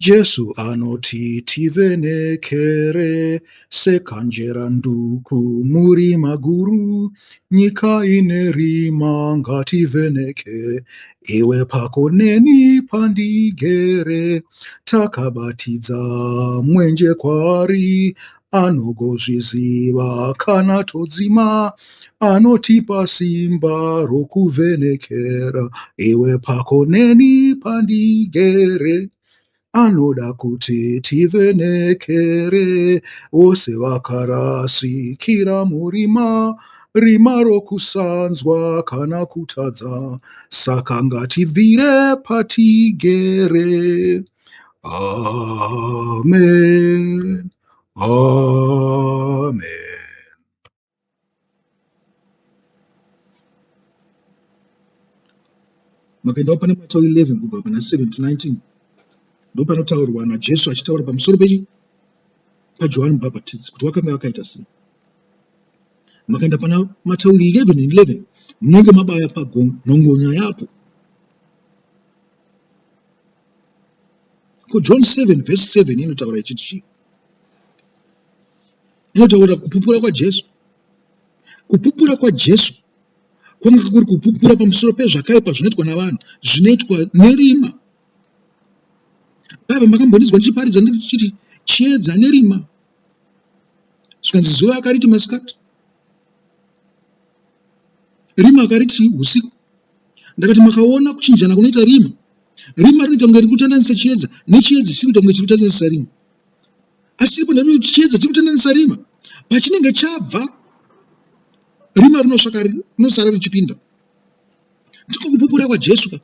Jesu anoti tivenekere sekanjera nduku murima guru, nyika ine rima ngativeneke, iwe pako neni pandigere, takabatidza mwenje kwari, anogozviziva kana todzima, anotipa simba rokuvenekera, iwe pako neni pandigere. Anoda kuti tivenekere, vose vakarasikira murima, rima rokusanzwa kana kutadza, saka ngativhire patigere. Amen. Amen. Makaendawo pane Mateo 11 kubva pana 7 to 19. Ndopanotaurwa naJesu achitaura pamusoro paJohani Mubhabhatidzi kuti wakanga wakaita sei. Makaenda pana Mateo 11:11 munenge mabaya panhongonya yapo. Ko John 7:7 inotaura ichiti chii? Inotaura kupupura kwaJesu. Kupupura kwaJesu kwanga kuri kupupura pamusoro pezvakaipa zvinoitwa navanhu, zvinoitwa nerima. Baba makambonizwa ndichiparidza ndichiti chiedza nerima. Zvikanzi zuva akariti masikati, rima akariti usiku. Ndakati makaona kuchinjana kunoita rima. Rima rinoita kunge riri kutandanisa chiedza, nechiedza chiri kuita kunge chiri kutandanisa rima. Asi tiripo ndati chiedza chiri kutandanisa rima. Pachinenge chabva, rima rinosara richipinda. Ndiko kupupura kwaJesu.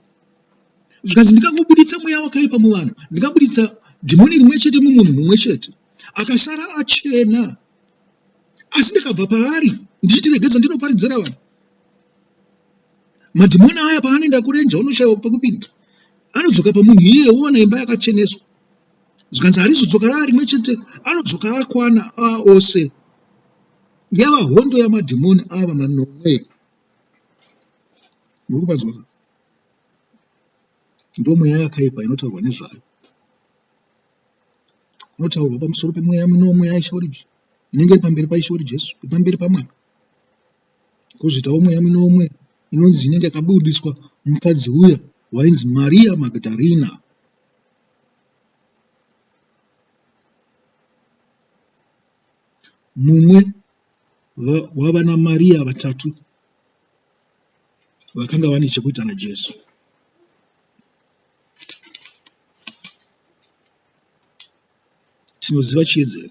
Zvikanzi ndikangobuditsa mweya wakaipa muvanhu, ndikabuditsa dhimoni rimwe chete mumunhu mumwe chete, akasara achena. Asi ndikabva paari ndichiti regedza ndinoparidzira vanhu. Madhimoni aya paanoenda kurenja unoshayiwa pekupinda, anodzoka pamunhu iyewo ana imba yakacheneswa. Zvikanzi harizodzoka raari rimwe chete, anodzoka akwana ose. Yava hondo yamadhimoni ava manomwe. Muri kupazwa? Ndo mweya yakaipa inotaurwa nezvayo. Inotaurwa pamusoro pemweya minomwe yaishauriji, inenge iri pamberi paishauri Jesu, pamberi paMwari. Kozitawo mweya minomwe inonzi inenge yakabudiswa mukadzi uya wainzi Maria Magdalena. Mumwe wavana Maria vatatu vakanga vane chekuita naJesu. Tinoziva chiedzero.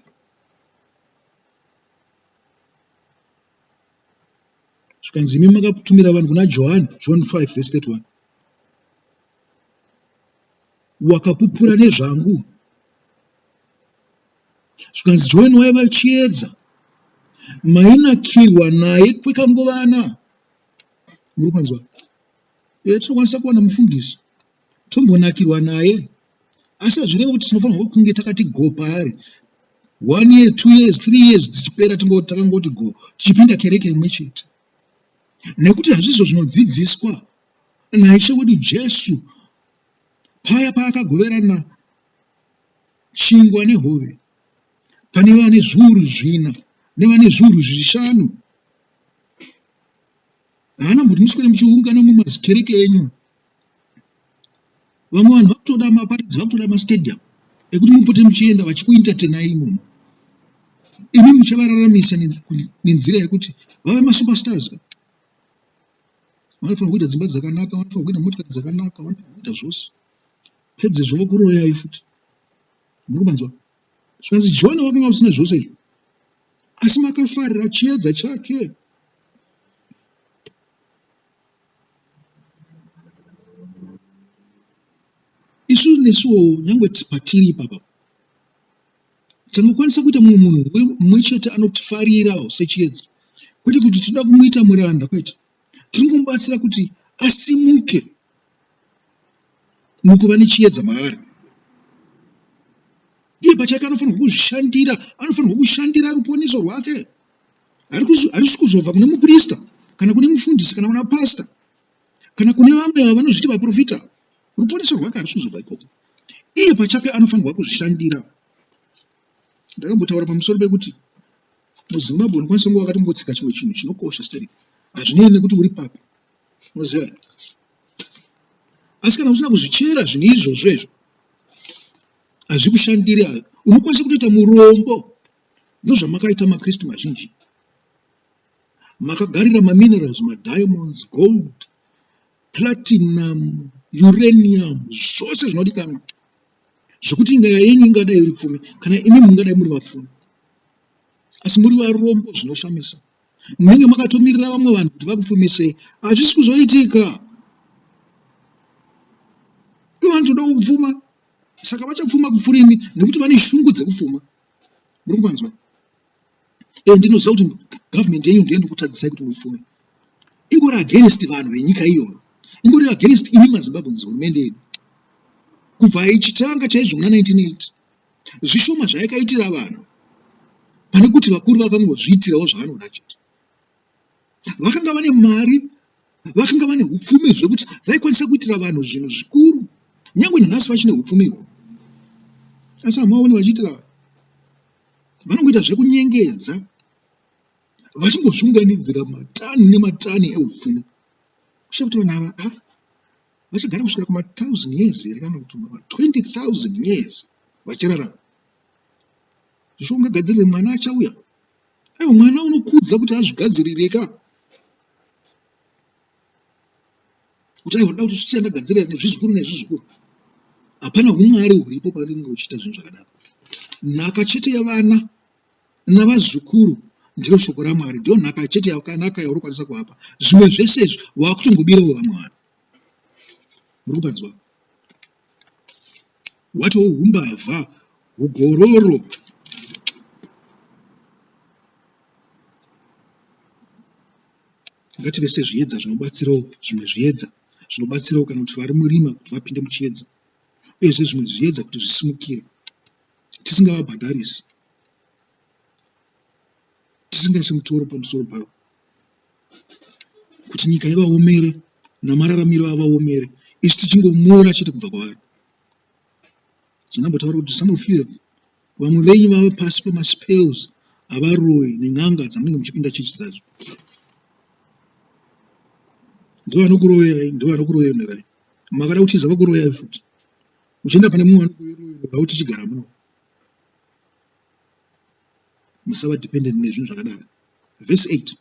Zvikanzi imi makatumira vanhu kuna Johani, John 5:31. Wakapupura nezvangu. Zvikanzi Johani waiva chiedza, mainakirwa naye kwekangovana. Muri kupanzwa? Tinokwanisa kuwana mufundisi tombonakirwa naye, asi hazvireva kuti tinofanirwa kunge takati go paari 1 year, 2 years, 3 years dzichipera takangoti go, tichipinda kereke imwe chete. Nekuti hazvizvo zvinodzidziswa naishe wedu Jesu paya paakagoverana chingwa nehove, pane vane zviuru 4 nevane zviuru 5. Haana mbuti muswere muchiungana mumakereke enyu. Vamwe vanhu vakutoda maparidzi, vakutoda mastadium ekuti mupote muchienda vachikuentertainai imomo. Imi muchavararamisa nenzira yekuti vave masuperstars. Vanofanira kuita dzimba dzakanaka, vanofanira kuita motikari dzakanaka, vanofanira kuita zvose. Pedze zvovo kuroyai futi. Muri kupanzwa? Zvikanzi Johani wakanga usina zvose izvo, asi makafarira chiedza chake. Isu nesuwo nyangwe patiri ipapa tangokwanisa kuita mumwe munhu mumwe chete anotifarirawo sechiedza, kwete kuti tinoda kumuita muranda, kwete. Tinomubatsira kuti asimuke mukuva nechiedza maari. Iye pachake anofanirwa kuzvishandira, anofanirwa kushandira ruponeso rwake. Harisi kuzobva kune muprista kana kune mufundisi kana kuna pasta kana kune vamwe vanozviti vaprofita. Ruponeso rwake harisi kuzobva ikoko. iye pachake anofanirwa kuzvishandira. Ndakambotaura pamusoro pekuti muZimbabwe unokwanisa kunge wakatombotsika chimwe chinhu chinokosha sitari, hazvinei nekuti uri papi, unoziva. Asi kana usina kuzvichera zvinhu izvozvo hazvikushandira, unokwanisa kutoita murombo. Ndozvamakaita maKristu mazhinji. Makagarira maminerals, madiamonds, gold, platinum, uranium, zvose zvinodikanwa zvokuti nyika yenyu ingadai iri pfumi, kana imi mungadai muri vapfumi. Asi muri varombo zvinoshamisa. Munenge makatomirira vamwe vanhu kuti vakupfumisei. Hazvisi kuzoitika. Ivo vanotoda kupfuma, saka vachapfuma kupfurimi nekuti vane shungu dzekupfuma. Muri kupanzwa? Ndinoziva kuti government yenyu ndiyo ndokutadzisai kuti mupfume. Ingori against vanhu venyika iyoyo. Ingori against imi maZimbabweans, hurumende yedu. Kubva ichitanga chaizvo muna 1980, zvishoma zvaikaitira vanhu pane kuti vakuru vakangozviitirawo zvavanoda chete. Vakanga vane mari, vakanga vane upfumi zvekuti vaikwanisa kuitira vanhu zvinhu zvikuru. Nyangwe nanhasi vachine upfumiwo. Asi hamaoni vachiitira vanhu. Vanongoita zvekunyengedza, vachingozviunganidzira matani nematani eupfumi. Kusha kuti vanhu ava vachagara kusvika kuma1000 years here kana kuti 20,000 years vachirarama. Zvishoma ungagadzirire mwana achauya. Aiwa, mwana unokudza kuti azvigadzirireka. Kuti aiwa, ndoda kuti zvichiandagadzirira nezvizukuru nezvizukuru. Hapana umwari huripo paringe uchiita zvinhu zvakadaro. Nhaka chete yavana navazukuru ndiro shoko raMwari, ndiyo nhaka chete yakanaka yauri kwanisa kuapa. Zvimwe zvese izvi wakutongobirawo vamwe vanhu. Muri kupanzwa? Watowo humbavha, hugororo. Ngative sezviedza zvinobatsirawo zvimwe zviedza zvinobatsirawo kana kuti vari murima kuti vapinde muchiedza, uyezve zvimwe zviedza kuti zvisimukire, tisingavabhadharisi, tisingaisi mutoro pamusoro pavo, kuti nyika ivaomere namararamiro avaomere, isi tichingomura chete kubva kwavari. Tinambotaura kuti some of you, vamwe venyu vava pasi pemaspells avaroyi nen'anga dzamunenge muchipinda chechi dzadzo. Ndovanokuroyai, ndovanokuroyenerai. Makada kutiza vakuroyai futi. Uchienda pane mumwe anokuroyera kuti chigara muno. Musava dependent nezvinhu zvakadaro. Verse 8.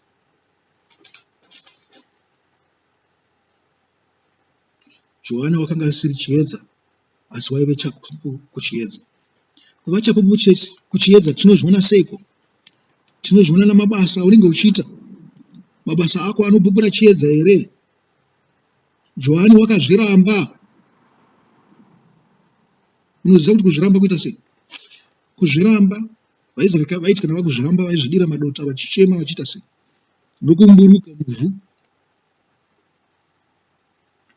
Johana wakanga asiri chiedza, asi waive chapupu kuchiedza. Kuva chapupu kuchiedza tinozviona seiko? Tinozviona namabasa aunenge uchiita. Mabasa ako anopupura chiedza here? Johani wakazviramba. Unoziva kuti kuzviramba kuita sei? Kuzviramba, vaIsraeri vaiti kana vakuzviramba vaizvidira madota vachichema vachiita sei? Nokumburuka muvhu.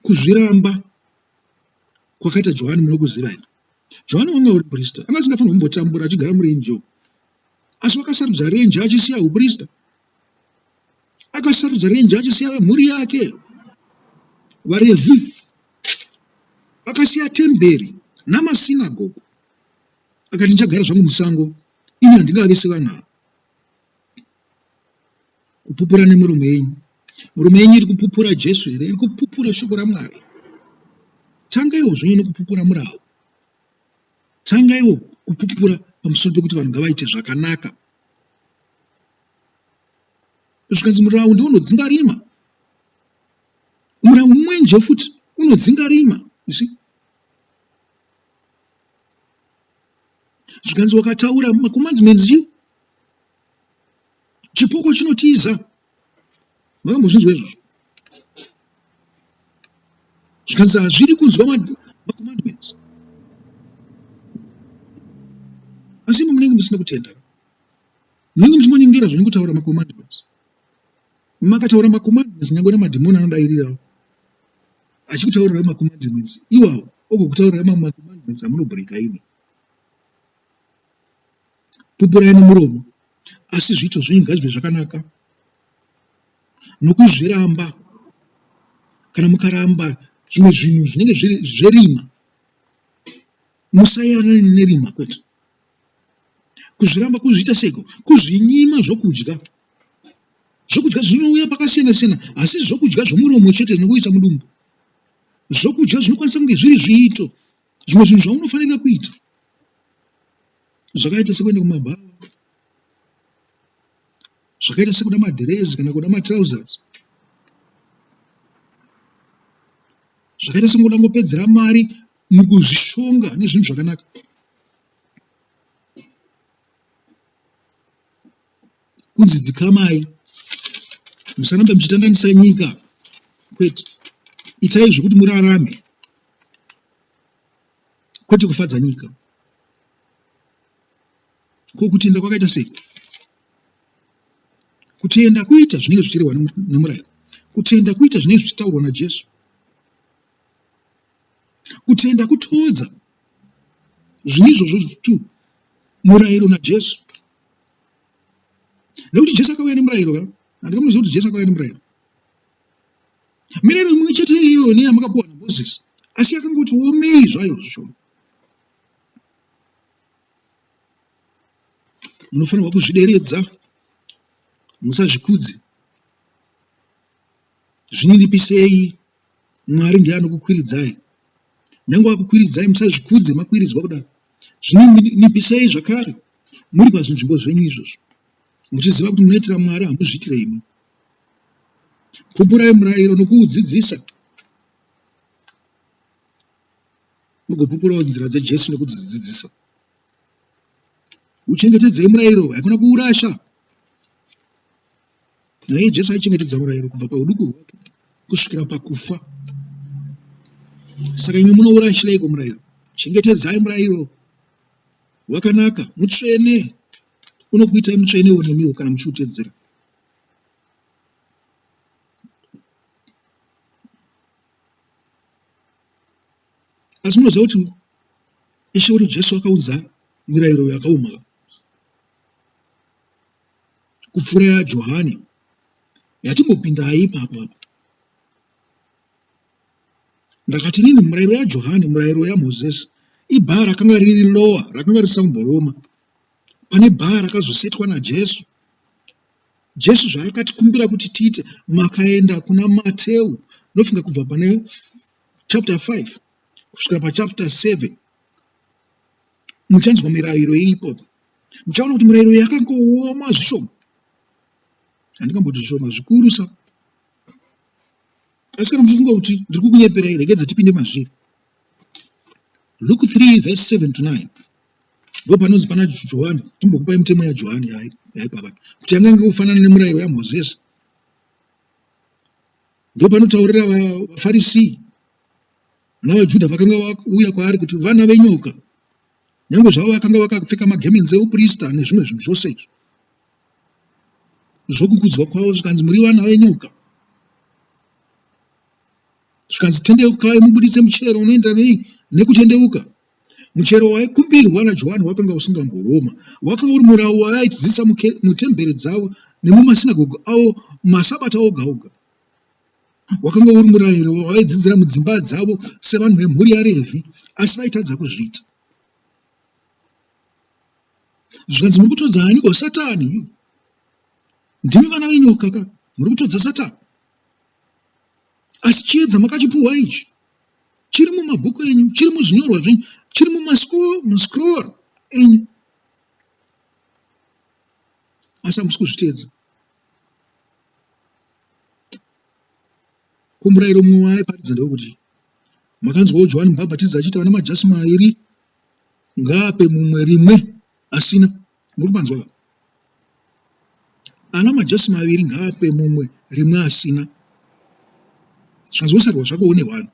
Kuzviramba kwakaita Johani munokuziva here? Johani wanga uri muprista, anga asingafanirwi kumbotambura achigara murenje, asi wakasarudza renje achisiya uprista. Akasarudza renje achisiya mhuri yake vaRevhi, akasiya temberi namasinagoge, akati ndichagara zvangu musango, ini handingavi sevanhu ava. Kupupura nemuromo yenyu. Muromo yenyu iri kupupura Jesu here? Iri kupupura shoko raMwari? Tangaiwo zvenyu nokupupura murau. Tangaiwo kupupura pamusoro pekuti vanhu ngavaite zvakanaka. Zvikanzi murau ndiwo unodzinga rima. Murau mwenje futi unodzinga rima. Zvikanzi wakataura macommandments, chipoko chinotiza. Makambozvinzwa izvozvo? Zvikanzi hazvidi kunzwa macommandments. Asi imo munenge musina kutenda. Munenge muchimbonyengera zvine kutaura macommandments. Makataura macommandments nyangwe namadhimoni anodairirawo. Achikutaurira macommandments iwawo, ogo kutaurira macommandments amunobreaka imi. Pupurai nemuromo, asi zviito zvenyu ngazvive zvakanaka. Nokuzviramba, kana mukaramba zvimwe zvinhu zvinenge zverima, musayanane nerima kwete. Kuzviramba kuzviita seko, kuzvinyima zvokudya. Zvokudya zvinouya pakasiyana siyana, asi zvokudya zvomuromo chete zvinokuisa mudumbu. Zvokudya zvinokwanisa kunge zviri zviito, zvimwe zvinhu zvaunofanira kuita. Zvakaita sekuenda kumabhawa, zvakaita sekuda madhirezi kana kuda matrousers, zvakaita sekuda ngopedzera mari mukuzvishonga nezvinhu zvakanaka. Kunzi dzikamai, musarambe muchitandanisa nyika kwete, itai zvokuti murarame kwete kufadza nyika. Ko kutenda kwakaita sei? Kutenda kuita zvinenge zvichirehwa nemurayiro. Kutenda kuita zvinenge zvichitaurwa naJesu. Kutenda kutodza zvinizvozvo tu murayiro naJesu. Nekuti Jesu akauya nemurayiro, handikamuziva kuti Jesu akauya nemurayiro. Mirayiro imwe chete iyo neyamakapuwa naMozisi, asi yakangoti omei zvayo zvishoma. Munofanirwa kuzvideredza, musazvikudze. Zvininipisei, Mwari ndiye anokukwiridzai. Nyange akukwiridzai, musazvikudze makwiridzwa kudaro. Zvininipisei zvakare, muri pazvinzvimbo zvenyu izvozvo, muchiziva kuti munoitira Mwari, hamuzviitira imi. Pupurai murayiro nokuudzidzisa. Mugopupurawo nzira dzaJesu nekudzidzidzisa. Uchengetedzei murayiro, hakuna kuurasha. Naye Jesu aichengetedza murayiro kubva pauduku hwake kusvikira pakufa. Saka imi munourashireiko murayiro? Chengetedzai murayiro. Wakanaka, mutsvene. Unokuitai mutsvenewo nemiwo kana muchiutedzera. Asi munoziva kuti Ishe wedu Jesu akaudza mirayiro yakaoma kupfuura yaJohani yatimbopinda ipapo. Ndakati nini murayiro yaJohani, murayiro yaMozisi, ibhaa rakanga riri lowa, rakanga risina kumboroma. Pane bhaa rakazosetwa naJesu. Jesu zvaakatikumbira kuti tiite, makaenda kuna Mateo, nofunga kubva pane chapter 5 kusvikira pachapter 7, muchanzwa mirayiro iripo. Muchaona kuti mirayiro yakangooma zvishoma. Handikamboti zvishoma, zvikurusa. Asi kana muchifunga kuti ndiri kukunyeperai, regedza tipinde mazviri. Luke 3 verse 7 to 9. Ndo panonzi pana Johani, timbokupai mitemo yaJohani yaipapa kuti yangange kufanana nemurayiro yaMozisi. Ndo panotaurira vaFarisi navaJudha vakanga vauya kwaari kuti vana venyoka, nyange zvavo vakanga vakapfeka magemenzi euprista nezvimwe zvinhu zvose izvo. Zvokukudzwa kwavo zvikanzi muri vana venyoka. Zvikanzi tendeukai mubuditse muchero unoenderana nekutendeuka. Muchero waikumbirwa naJohani wakanga usingambooma. Wakanga uri murau waaidzidzisa mutemberi dzavo nemumasinagoge avo masabata oga oga. Wakanga uri murayiro waaidzidzira mudzimba dzavo sevanhu vemhuri yaRevhi, asi vaitadza kuzviita. Zvikanzi muri kutodza aniko? Satani. Ndimi vana venyoka ka, muri kutodza Satani. Asi chiedza makachipuhwa ichi, chiri mumabhuku enyu, chiri muzvinyorwa zvenyu, chiri mumascroll enyu, asi hamusi kuzviteedza. Kumurayiro mumwe aiparidza ndewekuti makanzwawo Johani Mubhabhatidzi achiti vana majasi mairi ngaape mumwe rimwe asina. Muri kupanzwa? Ana majasi maviri ngaape mumwe rimwe asina. Zvikanzi wosarwa zvako une hwani.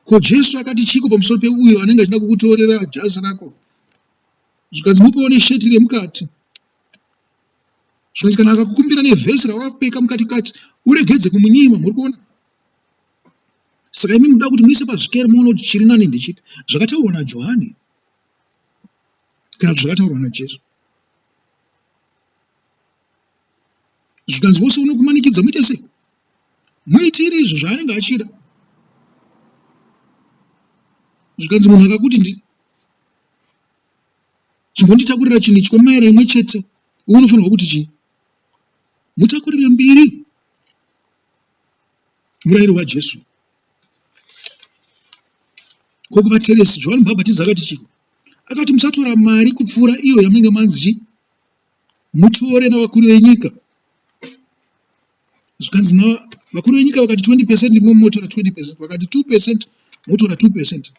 Ko Jesu akati chiko pamusoro peuyo anenge achida kukutorera jazi rako? Zvikanzi mupewo nesheti remukati. Zvikanzi kana akakukumbira nevhesi rawakapfeka mukati kati, uregedze kumunyima. Muri kuona? Saka imi munoda kuti muise pazvikero muone kuti chiri nani ndechiti. Zvakataurwa naJohani kana kuti zvakataurwa naJesu. Zvikanzi wose unokumanikidza muite sei? Muitire izvo zvaanenge achida. zvikanzi munhu akakuti chimbonditakurira chinhu ichi kwemaira imwe chete, unofanirwa kuti chii? Mutakurire mbiri. Murayiro waJesu. Ko kuvateresi Johani Mubhabhatidzi akati chii? Akati musatora mari kupfuura iyo yamunenge manzi chii? Mutore navakuru venyika. Zvikanzi vakuru venyika vakati 20% motora 20%, vakati 2% motora 2%.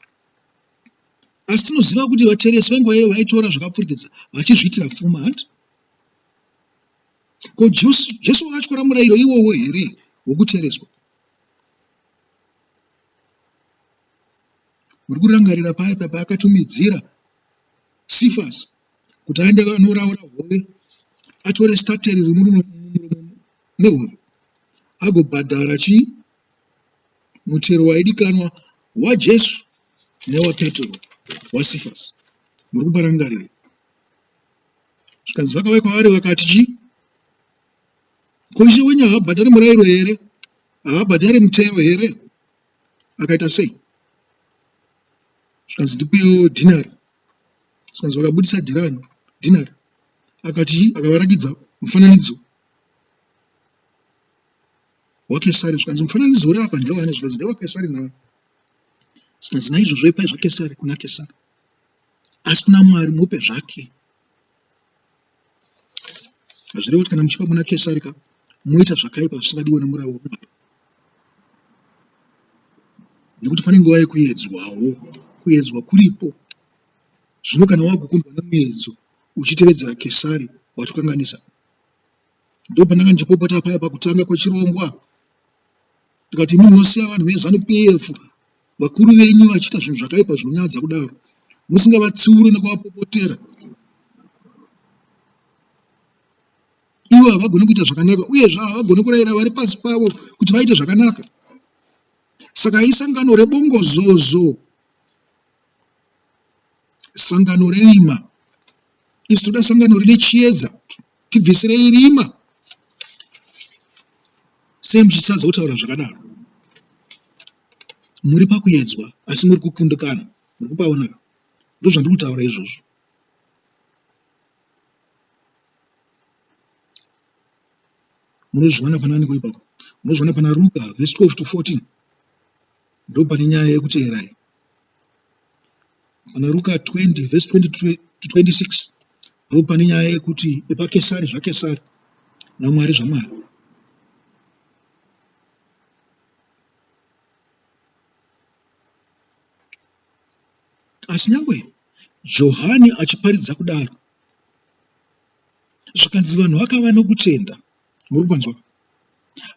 Asi tinoziva kuti vateresi venguva iyoyo vaitora zvakapfurikidza vachizviitira pfuma handi. Ko Jesu akatyora murayiro iwowo here wokutereswa? Muri kurangarira paya paakatumidzira Sifasi kuti aende anoraura hove, atore stateri riri muromo nehove, agobhadhara chii? Mutero waidikanwa waJesu newaPetro waSifasi. Muri kuparangarira. Zvikanzi vakauya kwavari vakati chii? Ko ishe wenyu haabhadhari murayiro here? Haabhadhari mutero here? Akaita sei? Zvikanzi ndipewo dhinari. Zvikanzi vakabudisa dhinari. Akati akavarangidza mufananidzo waKesari. Zvikanzi mufananidzo uri apa ndewani? Zvikanzi ndewaKesari nawo. Zvikanzi naizvozvo ipai zvaKesari kuna Kesari, asi kuna Mwari mupe zvake. Hazvirevo kuti kana muchipa muna Kesari muita zvakaipa zvisingadiwe nemurayiro waMwari. Nekuti pane nguva yekuedzwawo, kuedzwa kuripo. Zvino kana wagukundwa nemuedzo uchitevedzera Kesari watokanganisa. Ndo pandanga ndichipopota paya pakutanga kwechirongwa tikati imi munosiya vanhu veZANU-PF vakuru venyu vachiita zvinhu zvakaipa zvinonyadza kudaro, musingavatsiure nekuvapopotera. Ivo havagoni kuita zvakanaka, uyezve havagoni kurayira vari pasi pavo kuti vaite zvakanaka. Saka isangano rebongozozo, sangano rerima. Isi toda sangano rine chiedza, tibvisirei rima. Sei muchitsadza kutaura zvakadaro? Muri pakuedzwa asi muri kukundikana. Muri kupaona? Ndozvandiri kutaura izvozvo. Munozviona pana niko ipapo? Munozviona pana Luka verse 12 to 14. Ndo pane nyaya yekuteerai. Pana Luka 20 verse 20 to 26. Ndo pane nyaya yekuti epaKesari zvaKesari naMwari zvaMwari. Asi nyangwe Johani achiparidza kudaro, zvakanzi vanhu vakava nokutenda. Muri kupanzwa?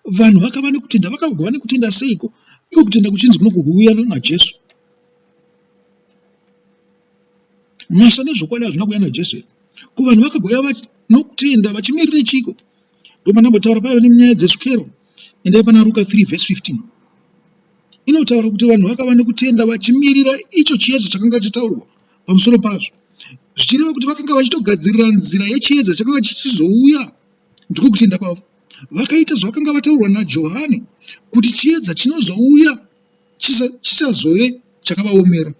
Vanhu vakava nokutenda. Vakagova nekutenda seiko? Iko kutenda kuchinzi kunokuuya naJesu. Nyasha nezvokwadi hazvina kuuya naJesu. Ko vanhu vakagova nokutenda vachimirira chiko? Ndo manambotaura payo nenyaya dzesukero. Endai pana Luka 3 verse 15. Inotaura kuti vanhu vakava nokutenda vachimirira icho chiedza chakanga chitaurwa pamusoro pazvo. Zvichireva kuti vakanga vachitogadzirira nzira yechiedza chakanga chichizouya. Ndiko kutenda kwavo. Vakaita zvakanga vataurwa naJohani kuti chiedza chinozouya chichazove chakavaomera.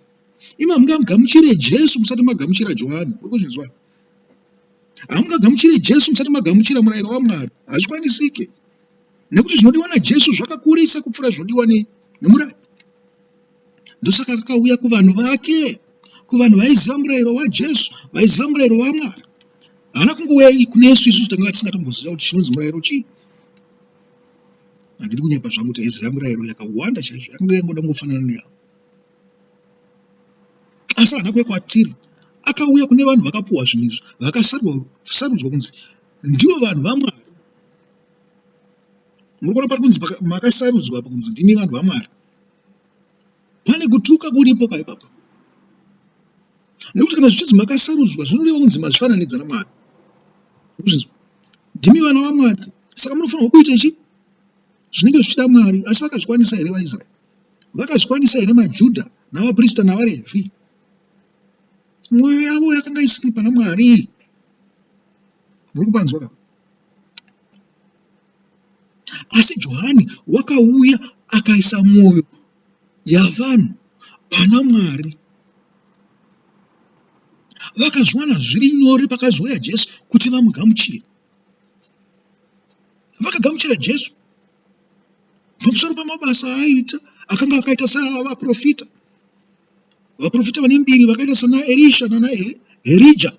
Imi hamungamugamuchire Jesu musati magamuchira Johani. Uri kuzvinzwa? Hamungagamuchire Jesu musati magamuchira murayiro waMwari. Hazvikwanisike. Nekuti zvinodiwa naJesu zvakakurisa kupfuura zvinodiwa nemurayiro. Ndosaka akauya kuvanhu vake, kuvanhu vaiziva murayiro waJesu, vaiziva murayiro waMwari. Haana kungouya kune isu tanga tisingatomboziva kuti chinonzi murayiro chii. Handiri kunyepa zvangu kuti aiziva murayiro yakawanda chaizvo, yakanga yangoda kungofanana neyavo. Asi haana kuuya kwatiri, akauya kune vanhu vakapuwa zvinhu izvi, vakasarudzwa kunzi ndivo vanhu vaMwari. Muri kuona pari kunzi makasarudzwa kunzi ndimi vanhu vaMwari. Pane kutuka kuripo paipapo. Nekuti kana zvichinzi makasarudzwa zvinoreva kunzi mazvifananidza naMwari. Ndimi vana vaMwari. Saka munofanirwa kuita ichi zvinenge zvichida Mwari. Asi vakazvikwanisa here vaIsraeri? Vakazvikwanisa here maJudha navaprista navaRevhi? Mwoyo yavo yakanga isiri pana Mwari. Muri kupanzwa? Asi Johani wakauya akaisa mwoyo yavanhu pana Mwari. vakazviwana zviri nyore pakazouya Jesu kuti vamugamuchire. Vakagamuchira Jesu pamusoro pamabasa aaita akanga akaita savaprofita. Vaprofita vane mbiri vakaita sana Elisha nana Elijah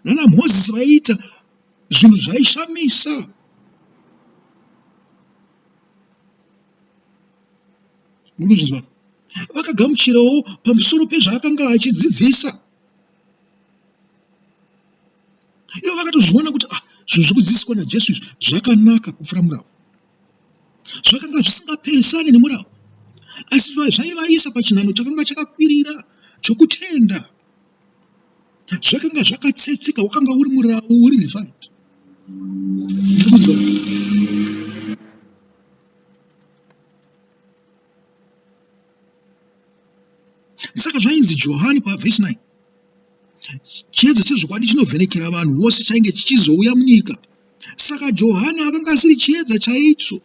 nana Moses vaita zvinhu zvaishamisa. Murikuzvinzwa? Vakagamuchirawo pamusoro pezvaakanga achidzidzisa. Ivo vakatozviona kuti zvinhu zvikudzidziswa naJesu izvi zvakanaka kupfuura murau. Zvakanga zvisingapesani nemurau, asi zvaivaisa pachinhano chakanga chakakwirira chokutenda. Zvakanga zvakatsetseka, wakanga uri murau uri refined. Saka zvainzi Johani pavhesi 9, chiedza chezvokwadi chinovhenekera vanhu vose chainge chichizouya munyika. Saka Johani akanga asiri chiedza chaicho.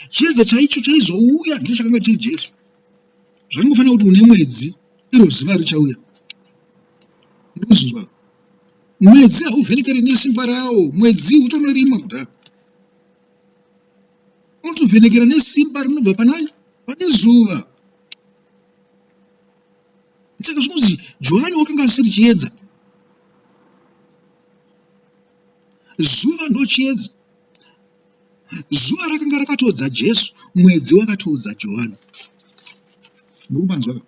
Chiedza chaicho chaizouya ndicho chakanga chiri Jesu. Zvakangofanira kuti une mwedzi iro zuva richauya. Ndikuzvinzwa? Mwedzi hauvhenekeri nesimba rawo, mwedzi utonorimwa kudhaya. Unotovhenekera nesimba rinobva pane zuva. Saka zvinonzi Johani wakanga asiri chiedza. Zuva ndo chiedza. Zuva rakanga rakatodza Jesu, mwedzi wakatodza Johani. Muri kubanzwa?